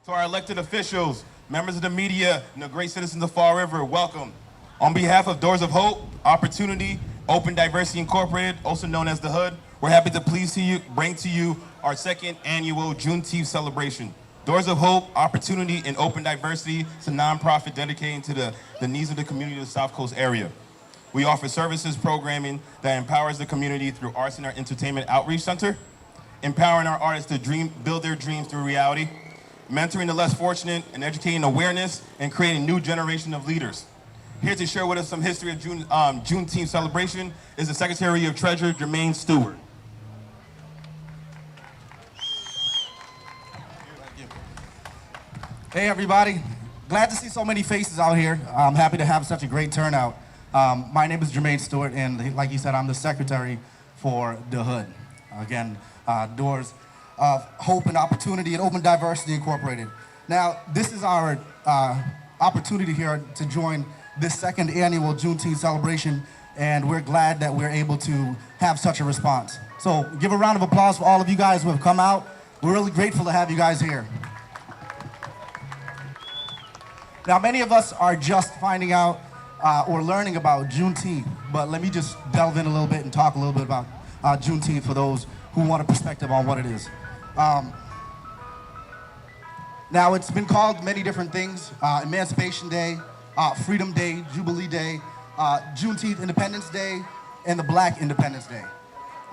To our elected officials, members of the media, and the great citizens of Fall River, welcome. On behalf of Doors of Hope, Opportunity, Open Diversity Incorporated, also known as the Hood, we're happy to bring to you our second annual Juneteenth celebration. Doors of Hope, Opportunity, and Open Diversity is a nonprofit dedicated to the needs of the community of the South Coast area. We offer services programming that empowers the community through arts and our entertainment outreach center, empowering our artists to build their dreams through reality, mentoring the less fortunate, and educating awareness and creating a new generation of leaders. Here to share with us some history of Juneteenth celebration is the Secretary of Treasury, Jermaine Stewart. Hey everybody, glad to see so many faces out here. I'm happy to have such a great turnout. My name is Jermaine Stewart, and like you said, I'm the Secretary for the Hood. Again, Doors of Hope and Opportunity and Open Diversity Incorporated. Now, this is our opportunity here to join this second annual Juneteenth celebration, and we're glad that we're able to have such a response. So give a round of applause for all of you guys who have come out. We're really grateful to have you guys here. Now, many of us are just finding out or learning about Juneteenth, but let me just delve in a little bit and talk a little bit about Juneteenth for those who want a perspective on what it is. Now, it's been called many different things: Emancipation Day, Freedom Day, Jubilee Day, Juneteenth Independence Day, and the Black Independence Day.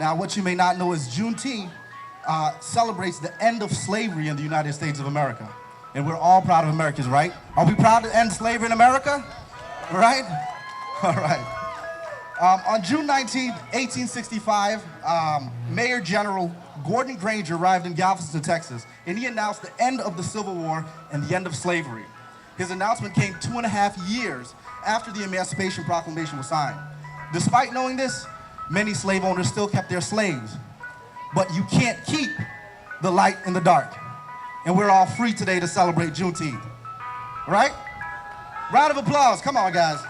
Now, what you may not know is Juneteenth celebrates the end of slavery in the United States of America. And we're all proud of Americans, right? Are we proud to end slavery in America? Right? All right. On June 19, 1865, Mayor General Gordon Granger arrived in Galveston, Texas, and he announced the end of the Civil War and the end of slavery. His announcement came 2.5 years after the Emancipation Proclamation was signed. Despite knowing this, many slave owners still kept their slaves. But you can't keep the light in the dark. And we're all free today to celebrate Juneteenth. Right? Round of applause. Come on, guys.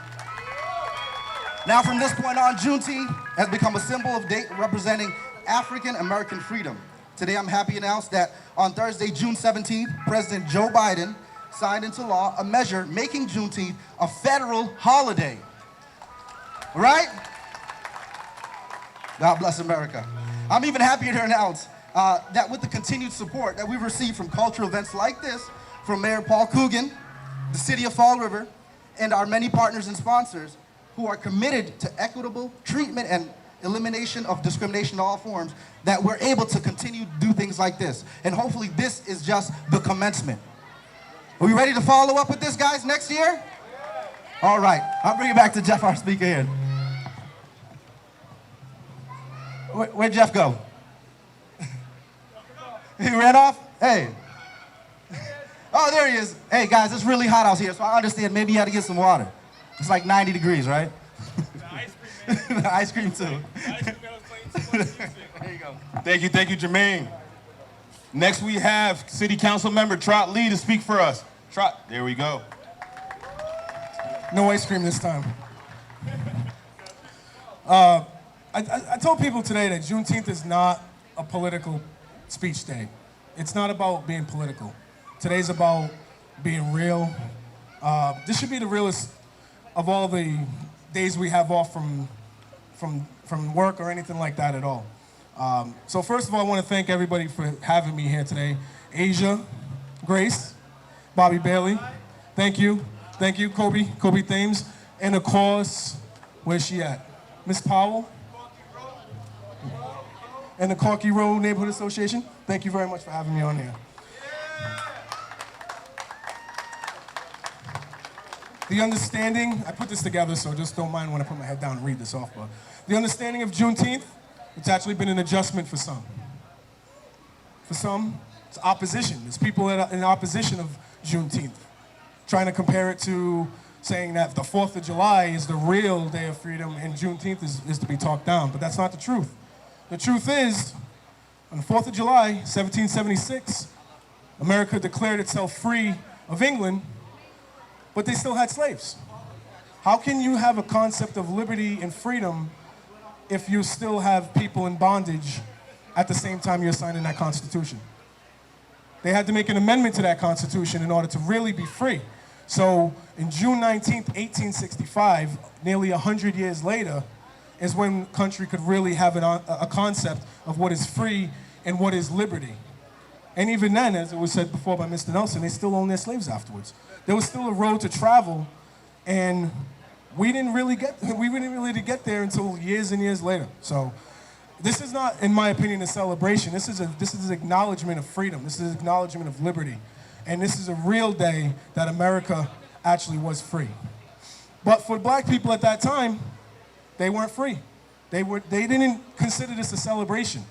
Now, from this point on, Juneteenth has become a symbol of representing African American freedom. Today, I'm happy to announce that on Thursday, June 17th, President Joe Biden signed into law a measure making Juneteenth a federal holiday. Right? God bless America. I'm even happier to announce that with the continued support that we've received from cultural events like this, from Mayor Paul Coogan, the City of Fall River, and our many partners and sponsors who are committed to equitable treatment and elimination of discrimination in all forms, that we're able to continue to do things like this. And hopefully this is just the commencement. Are we ready to follow up with this, guys, next year? All right, I'll bring it back to Jeff, our speaker here. Where'd Jeff go? He ran off? Hey. Oh, there he is. Hey, guys, it's really hot out here, so I understand maybe you had to get some water. It's like 90 degrees, right? The ice cream. The ice cream, too. The ice cream there you go. Thank you, Jermaine. Next, we have City Council Member Trot Lee to speak for us. Trot, there we go. No ice cream this time. I told people today that Juneteenth is not a political speech day. It's not about being political. Today's about being real. This should be the realest of all the days we have off from work or anything like that at all. So first of all, I want to thank everybody for having me here today. Asia, Grace, Bobby Bailey, thank you. Thank you, Kobe Thames. And of course, where's she at? Miss Powell? And the Corky Road Neighborhood Association. Thank you very much for having me on here. The understanding, I put this together, so just don't mind when I put my head down and read this off, but the understanding of Juneteenth, it's actually been an adjustment for some. For some, it's opposition. There's people that are in opposition of Juneteenth, trying to compare it to saying that the 4th of July is the real day of freedom and Juneteenth is to be talked down, but that's not the truth. The truth is, on the 4th of July, 1776, America declared itself free of England, but they still had slaves. How can you have a concept of liberty and freedom if you still have people in bondage at the same time you're signing that Constitution? They had to make an amendment to that Constitution in order to really be free. So in June 19th, 1865, nearly 100 years later, is when the country could really have a concept of what is free and what is liberty. And even then, as it was said before by Mr. Nelson, they still own their slaves afterwards. There was still a road to travel, and we didn't really get there until years and years later. So this is not, in my opinion, a celebration. This is an acknowledgement of freedom. This is an acknowledgement of liberty. And this is a real day that America actually was free. But for black people at that time, they weren't free. They didn't consider this a celebration.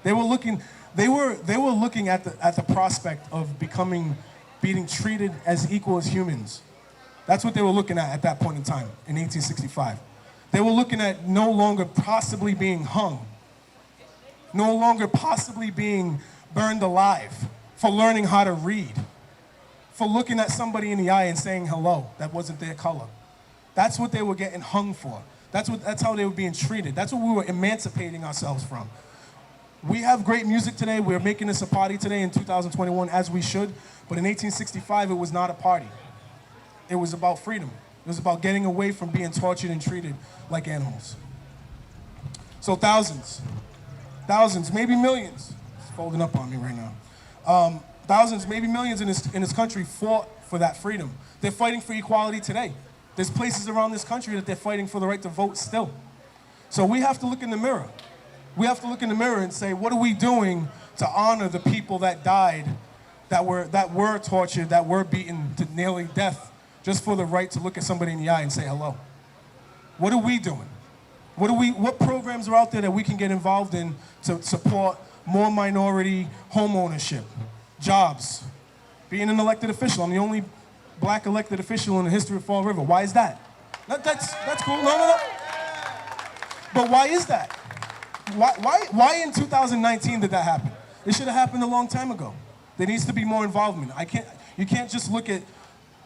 They were looking at the prospect of being treated as equal as humans. That's what they were looking at that point in time, in 1865. They were looking at no longer possibly being hung, no longer possibly being burned alive for learning how to read, for looking at somebody in the eye and saying hello that wasn't their color. That's what they were getting hung for. That's how they were being treated. That's what we were emancipating ourselves from. We have great music today. We're making this a party today in 2021, as we should. But in 1865, it was not a party. It was about freedom. It was about getting away from being tortured and treated like animals. So thousands, maybe millions. It's folding up on me right now. Thousands, maybe millions in this country fought for that freedom. They're fighting for equality today. There's places around this country that they're fighting for the right to vote still. So we have to look in the mirror. We have to look in the mirror and say, what are we doing to honor the people that died, that were tortured, that were beaten to nearly death, just for the right to look at somebody in the eye and say hello? What are we doing? What programs are out there that we can get involved in to support more minority home ownership, jobs, being an elected official? I'm the only black elected official in the history of Fall River. Why is that? That's cool. No. But why is that? Why in 2019 did that happen? It should have happened a long time ago. There needs to be more involvement. You can't just look at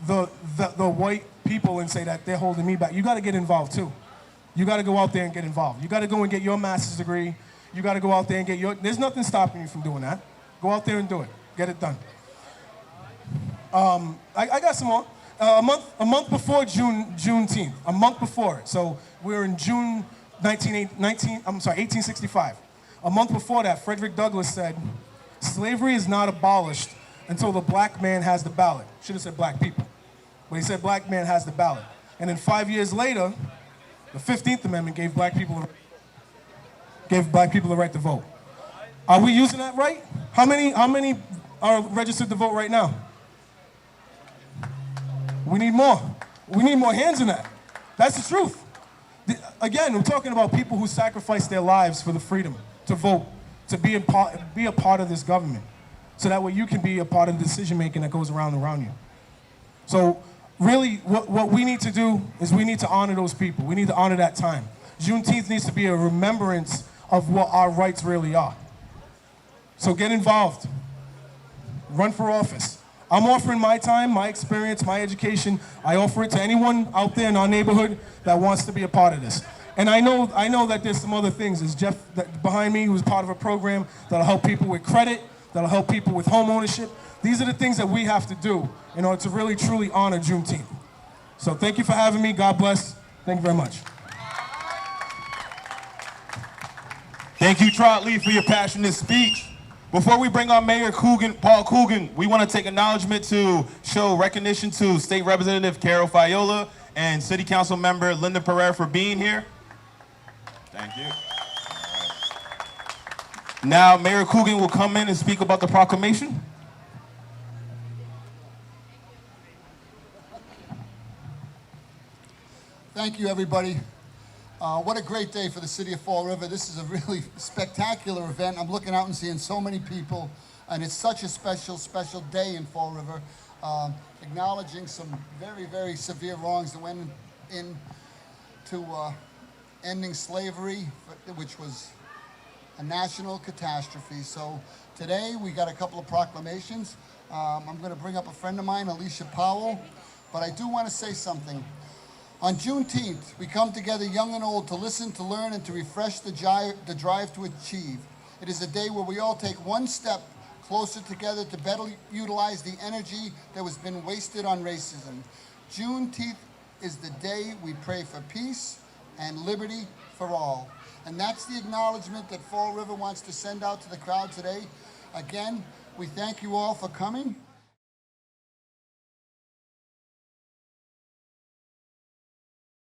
the white people and say that they're holding me back. You got to get involved too. You got to go out there and get involved. You got to go and get your master's degree. You got to go out there and get there's nothing stopping you from doing that. Go out there and do it. Get it done. I got some more. A month before Juneteenth, a month before it. So we're in June 1865. A month before that, Frederick Douglass said, slavery is not abolished until the black man has the ballot. Should have said black people. But he said black man has the ballot. And then 5 years later, the 15th Amendment gave black people the right to vote. Are we using that right? How many are registered to vote right now? We need more. We need more hands in that. That's the truth. Again, we're talking about people who sacrificed their lives for the freedom to vote, to be a part of this government, so that way you can be a part of the decision-making that goes around you. So really, what we need to do is we need to honor those people. We need to honor that time. Juneteenth needs to be a remembrance of what our rights really are. So get involved. Run for office. I'm offering my time, my experience, my education. I offer it to anyone out there in our neighborhood that wants to be a part of this. And I know that there's some other things. There's Jeff behind me, who's part of a program that'll help people with credit, that'll help people with home ownership. These are the things that we have to do in order to really, truly honor Juneteenth. So thank you for having me. God bless. Thank you very much. Thank you, Trot Lee, for your passionate speech. Before we bring on Mayor Paul Coogan, we want to take acknowledgement to show recognition to State Representative Carol Fiola and City Council Member Linda Pereira for being here. Thank you. Now, Mayor Coogan will come in and speak about the proclamation. Thank you, everybody. What a great day for the city of Fall River. This is a really spectacular event. I'm looking out and seeing so many people, and it's such a special, special day in Fall River, acknowledging some very, very severe wrongs that went into ending slavery, which was a national catastrophe. So today we got a couple of proclamations. I'm going to bring up a friend of mine, Alicia Powell, but I do want to say something. On Juneteenth, we come together young and old to listen, to learn, and to refresh the drive to achieve. It is a day where we all take one step closer together to better utilize the energy that has been wasted on racism. Juneteenth is the day we pray for peace and liberty for all. And that's the acknowledgement that Fall River wants to send out to the crowd today. Again, we thank you all for coming.